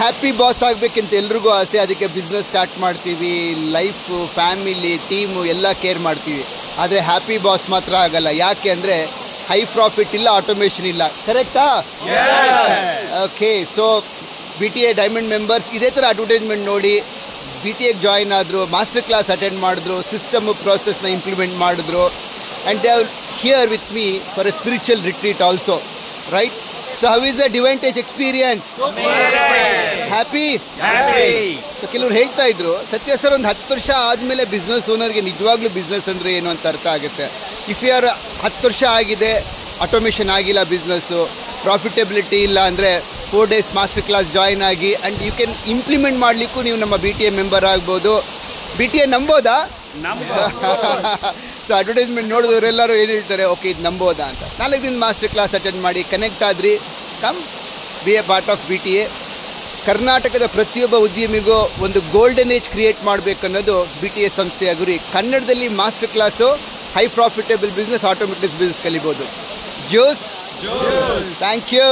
Happy boss ಆಗಬೇಕಂತ ಎಲ್ರಿಗೂ ಆಸೆ. ಅದಕ್ಕೆ ಬಿಸ್ನೆಸ್ ಸ್ಟಾರ್ಟ್ ಮಾಡ್ತೀವಿ, ಲೈಫು, ಫ್ಯಾಮಿಲಿ, ಟೀಮು ಎಲ್ಲ ಕೇರ್ ಮಾಡ್ತೀವಿ. ಆದರೆ ಹ್ಯಾಪಿ ಬಾಸ್ ಮಾತ್ರ ಆಗಲ್ಲ. ಯಾಕೆ ಅಂದರೆ ಹೈ ಪ್ರಾಫಿಟ್ ಇಲ್ಲ, ಆಟೋಮೇಷನ್ ಇಲ್ಲ. ಕರೆಕ್ಟಾ? Okay. So BTA diamond members ಇದೇ ಥರ ಅಡ್ವರ್ಟೈಸ್ಮೆಂಟ್ ನೋಡಿ BTAಗೆ ಜಾಯಿನ್ ಆದರು, ಮಾಸ್ಟರ್ ಕ್ಲಾಸ್ ಅಟೆಂಡ್ ಮಾಡಿದ್ರು, ಸಿಸ್ಟಮ್ ಪ್ರೋಸೆಸ್ನ ಇಂಪ್ಲಿಮೆಂಟ್ ಮಾಡಿದ್ರು. And they are here with me for A spiritual retreat also, right? So how is the Divine Touch experience? Happy? So ಕೆಲವರು ಹೇಳ್ತಾ ಇದ್ರು, ಸತ್ಯ ಸರ್ ಒಂದು 10 ವರ್ಷ ಆದಮೇಲೆ ಬಿಸ್ನೆಸ್ ಓನರ್ಗೆ ನಿಜವಾಗ್ಲೂ ಬಿಸ್ನೆಸ್ ಅಂದರೆ ಏನು ಅಂತ ಅರ್ಥ ಆಗುತ್ತೆ. ಇಫ್ ಯು ಆರ್ 10 ವರ್ಷ ಆಗಿದೆ, ಆಟೋಮೇಷನ್ ಆಗಿಲ್ಲ, ಬಿಸ್ನೆಸ್ಸು ಪ್ರಾಫಿಟಬಿಲಿಟಿ ಇಲ್ಲ ಅಂದರೆ 4 days ಮಾಸ್ಟರ್ ಕ್ಲಾಸ್ ಜಾಯಿನ್ ಆಗಿ ಆ್ಯಂಡ್ ಯು ಕ್ಯಾನ್ ಇಂಪ್ಲಿಮೆಂಟ್ ಮಾಡಲಿಕ್ಕೂ ನೀವು ನಮ್ಮ BTA ಮೆಂಬರ್ ಆಗ್ಬೋದು. BTA ನಂಬೋದಾ? ಸೊ ಅಡ್ವರ್ಟೈಸ್ಮೆಂಟ್ ನೋಡಿದವರೆಲ್ಲರೂ ಏನು ಹೇಳ್ತಾರೆ, ಓಕೆ ಇದು ನಂಬೋದಾ ಅಂತ. 4 ದಿನ ಮಾಸ್ಟರ್ ಕ್ಲಾಸ್ ಅಟೆಂಡ್ ಮಾಡಿ ಕನೆಕ್ಟ್ ಆದ್ರಿ, come be a part of BTA. ಕರ್ನಾಟಕದ ಪ್ರತಿಯೊಬ್ಬ ಉದ್ಯಮಿಗೂ ಒಂದು ಗೋಲ್ಡನ್ ಏಜ್ ಕ್ರಿಯೇಟ್ ಮಾಡಬೇಕನ್ನೋದು BTA ಸಂಸ್ಥೆಯ ಗುರಿ. ಕನ್ನಡದಲ್ಲಿ master class, high profitable business, automatic business ಕಲಿಬೋದು. ಜ್ಯೂಸ್, ಥ್ಯಾಂಕ್ ಯು.